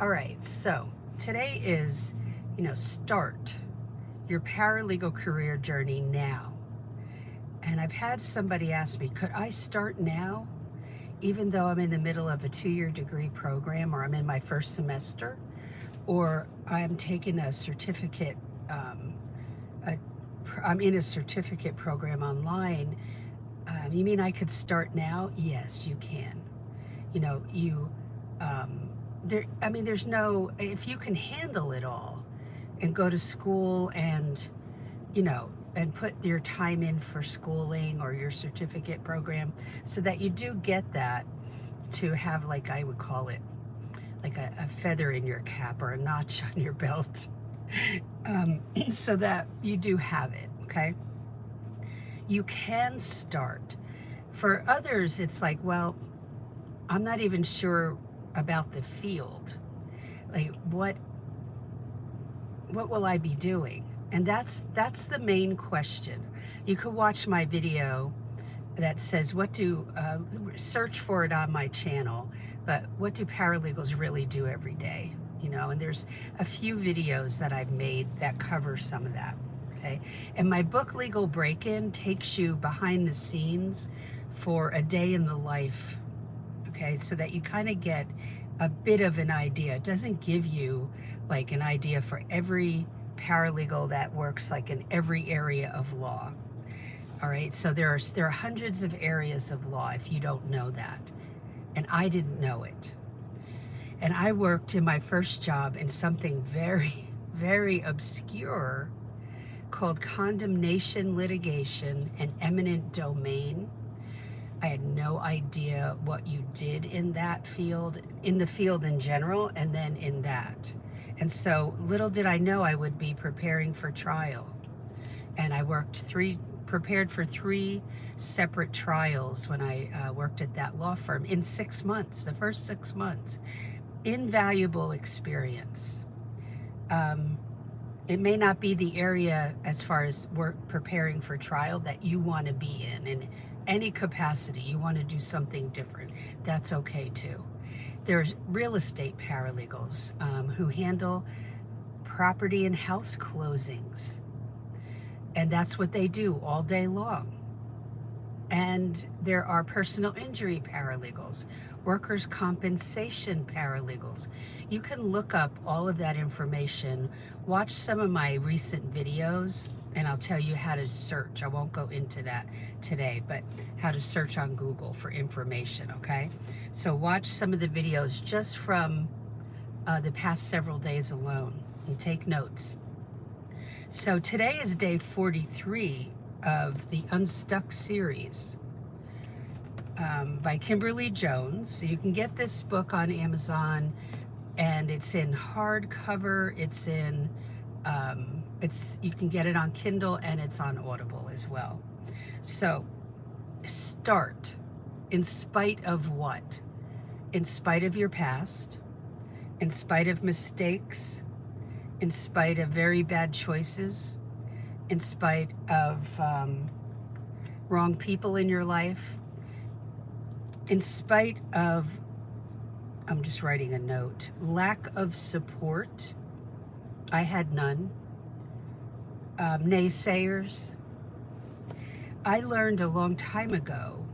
All right, so today is, start your paralegal career journey now. And I've had somebody ask me, could I start now, even though I'm in the middle of a 2-year degree program, or I'm in my first semester, or I'm taking a certificate, a, I'm in a certificate program online. You mean I could start now? Yes, you can. You know, you, there's no, if you can handle it all and go to school and put your time in for schooling or your certificate program so that you do get that, to have, like I would call it, like a feather in your cap or a notch on your belt, so that you do have it, okay? You can start. For others, it's like, well, I'm not even sure about the field. Like, what will I be doing? And that's the main question. You could watch my video that says search for it on my channel, but what do paralegals really do every day? And there's a few videos that I've made that cover some of that. Okay. And my book Legal Break-In takes you behind the scenes for a day in the life. Okay, so that you kind of get a bit of an idea. It doesn't give you like an idea for every paralegal that works like in every area of law. All right, so there are hundreds of areas of law if you don't know that. And I didn't know it. And I worked in my first job in something very, very obscure called condemnation litigation and eminent domain. I had no idea what you did in that field, in the field in general, and then in that. And so little did I know I would be preparing for trial. And I prepared for 3 separate trials when I worked at that law firm in 6 months, the first 6 months. Invaluable experience. It may not be the area as far as work preparing for trial that you want to be in any capacity. You want to do something different. That's okay too. There's real estate paralegals who handle property and house closings. And that's what they do all day long. And there are personal injury paralegals, workers' compensation paralegals. You can look up all of that information, watch some of my recent videos, and I'll tell you how to search. I won't go into that today, but how to search on Google for information, okay? So watch some of the videos just from the past several days alone and take notes. So today is day 43 of the Unstuck series by Kimberly Jones. You can get this book on Amazon, and it's in hardcover. It's in you can get it on Kindle, and it's on Audible as well. So start in spite of what? In spite of your past, in spite of mistakes, in spite of very bad choices, in spite of wrong people in your life, in spite of, I'm just writing a note, lack of support. I had none. Naysayers. I learned a long time ago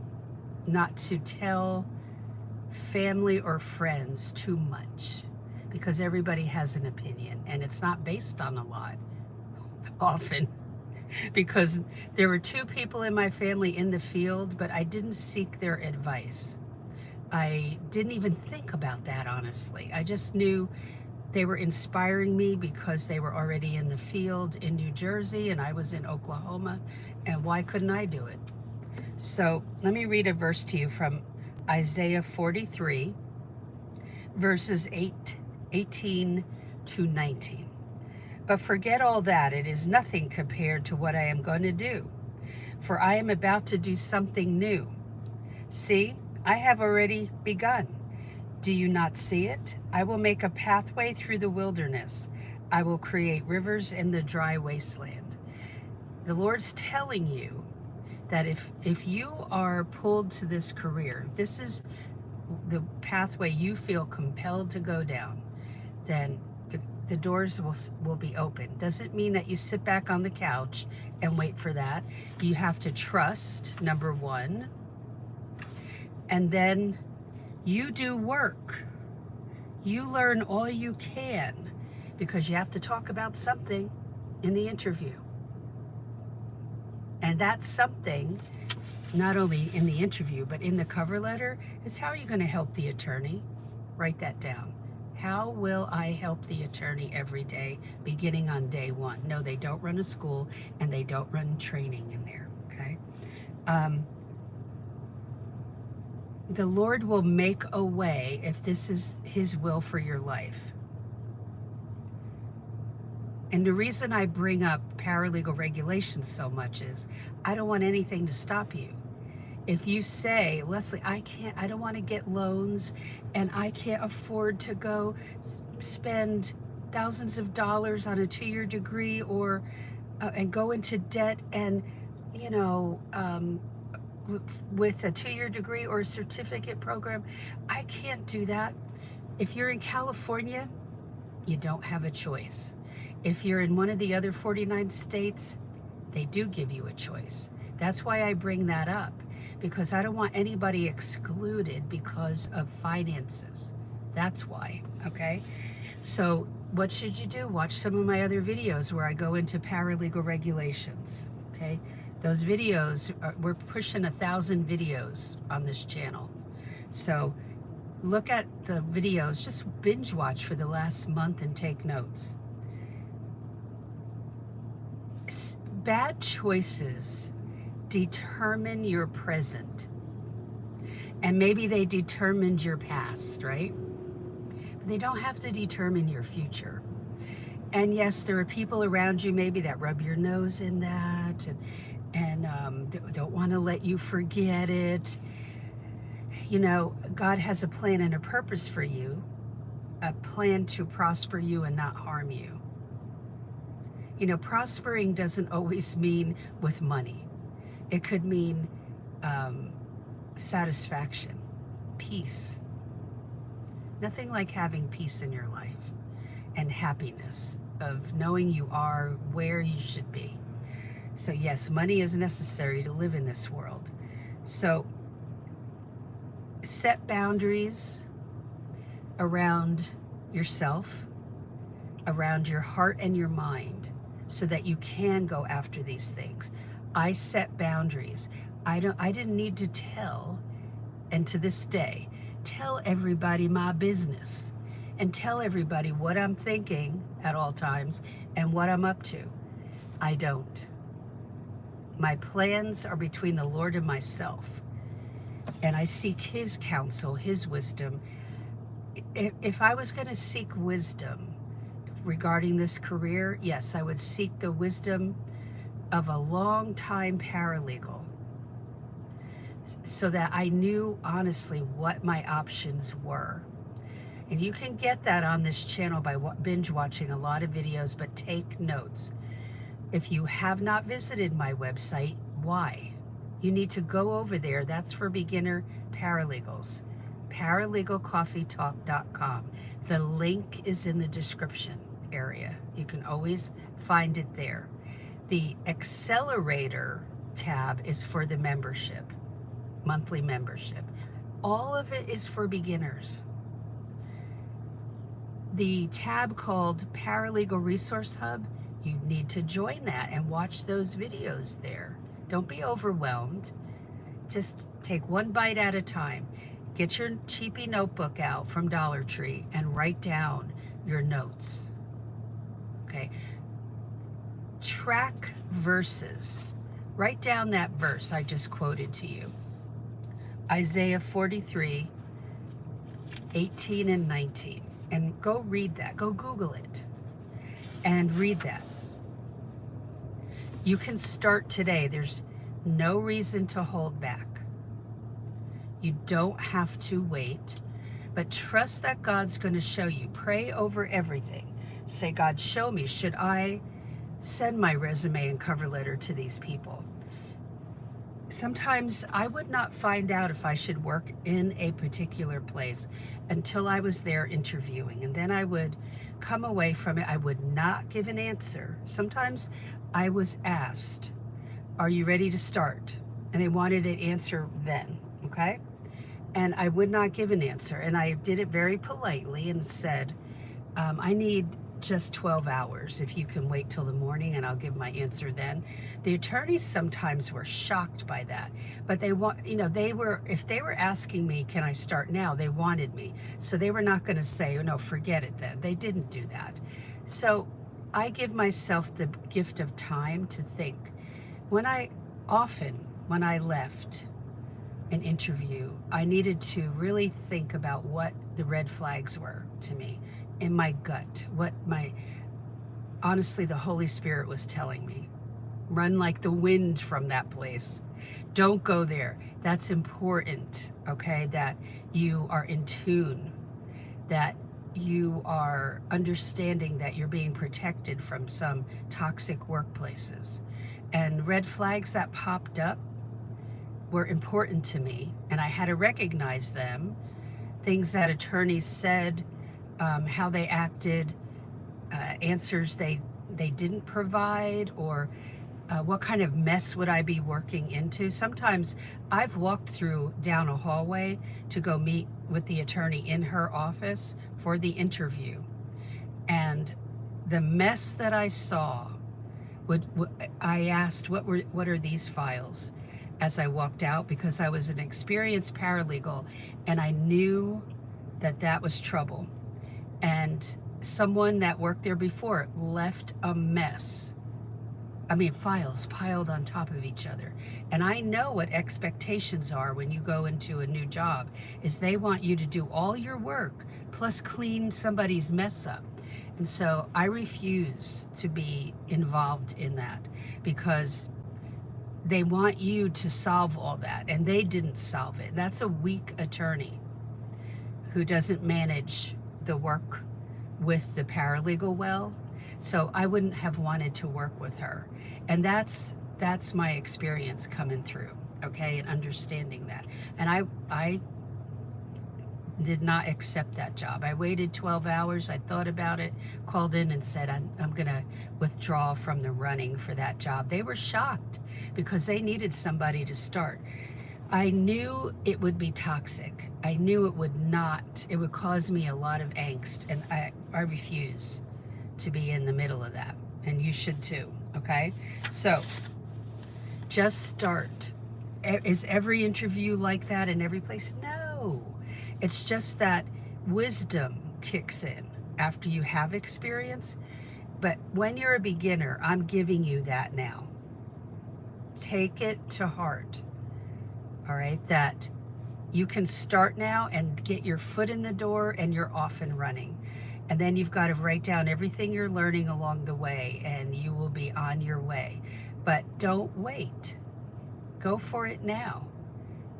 not to tell family or friends too much, because everybody has an opinion and it's not based on a lot often. Because there were 2 people in my family in the field, but I didn't seek their advice. I didn't even think about that, honestly. I just knew they were inspiring me because they were already in the field in New Jersey and I was in Oklahoma, and why couldn't I do it? So let me read a verse to you from Isaiah 43, verses 18 to 19. But forget all that. It is nothing compared to what I am going to do. For I am about to do something new. See, I have already begun. Do you not see it? I will make a pathway through the wilderness. I will create rivers in the dry wasteland. The Lord's telling you that if you are pulled to this career, this is the pathway you feel compelled to go down, then the doors will be open. Doesn't mean that you sit back on the couch and wait for that. You have to trust, number one, and then you do work. You learn all you can, because you have to talk about something in the interview. And that's something, not only in the interview, but in the cover letter, is how are you going to help the attorney? Write that down. How will I help the attorney every day, beginning on day one? No, they don't run a school, and they don't run training in there, okay? The Lord will make a way if this is His will for your life. And the reason I bring up paralegal regulations so much is I don't want anything to stop you. If you say, Leslie, I don't want to get loans, and I can't afford to go spend thousands of dollars on a 2-year degree, or and go into debt, and with a 2-year degree or a certificate program, I can't do that. If you're in California, you don't have a choice. If you're in one of the other 49 states, they do give you a choice. That's why I bring that up, because I don't want anybody excluded because of finances. That's why, okay? So what should you do? Watch some of my other videos where I go into paralegal regulations, okay? Those videos, we're pushing 1,000 videos on this channel. So look at the videos, just binge watch for the last month and take notes. Bad choices determine your present, and maybe they determined your past, right? But they don't have to determine your future. And yes, there are people around you maybe that rub your nose in that and don't want to let you forget it. God has a plan and a purpose for you, a plan to prosper you and not harm you. Prospering doesn't always mean with money. It could mean satisfaction, peace. Nothing like having peace in your life and happiness of knowing you are where you should be. So yes, money is necessary to live in this world. So set boundaries around yourself, around your heart and your mind, so that you can go after these things. I set boundaries. I didn't need to tell, and to this day, tell everybody my business and tell everybody what I'm thinking at all times and what I'm up to. I don't. My plans are between the Lord and myself, and I seek His counsel, His wisdom. If I was going to seek wisdom regarding this career, yes, I would seek the wisdom of a long-time paralegal, so that I knew honestly what my options were. And you can get that on this channel by binge watching a lot of videos, but take notes. If you have not visited my website, why? You need to go over there. That's for beginner paralegals. Paralegalcoffeetalk.com. The link is in the description area. You can always find it there. The accelerator tab is for the membership, monthly membership. All of it is for beginners. The tab called Paralegal Resource Hub, you need to join that and watch those videos there. Don't be overwhelmed. Just take one bite at a time. Get your cheapy notebook out from Dollar Tree and write down your notes. Okay. Track verses. Write down that verse I just quoted to you. Isaiah 43, 18 and 19. And go read that. Go Google it and read that. You can start today. There's no reason to hold back. You don't have to wait, but trust that God's going to show you. Pray over everything. Say, God, show me. Should I send my resume and cover letter to these people? Sometimes I would not find out if I should work in a particular place until I was there interviewing. And then I would come away from it. I would not give an answer. Sometimes I was asked, are you ready to start? And they wanted an answer then, okay? And I would not give an answer. And I did it very politely and said, I need just 12 hours. If you can wait till the morning and I'll give my answer then. The attorneys sometimes were shocked by that, but they want, if they were asking me, can I start now? They wanted me. So they were not going to say, oh, no, forget it then. They didn't do that. So I give myself the gift of time to think. When I left an interview, I needed to really think about what the red flags were to me in my gut, honestly, the Holy Spirit was telling me. Run like the wind from that place. Don't go there. That's important, okay? That you are in tune, that you are understanding that you're being protected from some toxic workplaces. And red flags that popped up were important to me, and I had to recognize them. Things that attorneys said, how they acted, answers they didn't provide, or what kind of mess would I be working into. Sometimes I've walked down a hallway to go meet with the attorney in her office for the interview, and the mess that I saw, I asked, what are these files, as I walked out, because I was an experienced paralegal and I knew that was trouble. And someone that worked there before left a mess. I mean, files piled on top of each other. And I know what expectations are when you go into a new job, is they want you to do all your work plus clean somebody's mess up. And so I refuse to be involved in that, because they want you to solve all that, and they didn't solve it. That's a weak attorney who doesn't manage the work with the paralegal well. So I wouldn't have wanted to work with her. And that's my experience coming through, okay, and understanding that. And I did not accept that job. I waited 12 hours. I thought about it, called in and said, I'm going to withdraw from the running for that job. They were shocked because they needed somebody to start. I knew it would be toxic. I knew it would cause me a lot of angst, and I refuse to be in the middle of that. And you should too, okay? So just start. Is every interview like that in every place? No. It's just that wisdom kicks in after you have experience. But when you're a beginner, I'm giving you that now. Take it to heart. All right, that you can start now and get your foot in the door and you're off and running. And then you've got to write down everything you're learning along the way, and you will be on your way. But don't wait. Go for it now.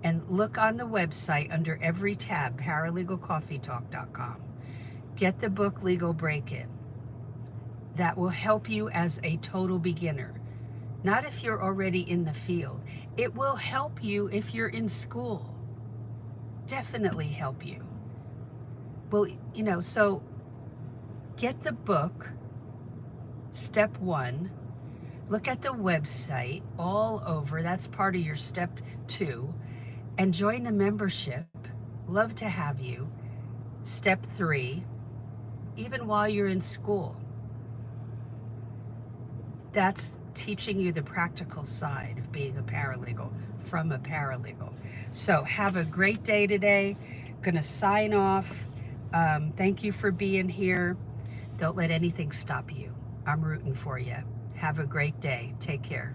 And look on the website under every tab, paralegalcoffeetalk.com. Get the book Legal Break-In. That will help you as a total beginner. Not if you're already in the field. It will help you if you're in school. Definitely help you. Well, so get the book, step 1. Look at the website all over. That's part of your step 2. And join the membership. Love to have you. Step 3, even while you're in school. That's teaching you the practical side of being a paralegal from a paralegal. So have a great day today. Gonna sign off. Thank you for being here. Don't let anything stop you. I'm rooting for you. Have a great day. Take care.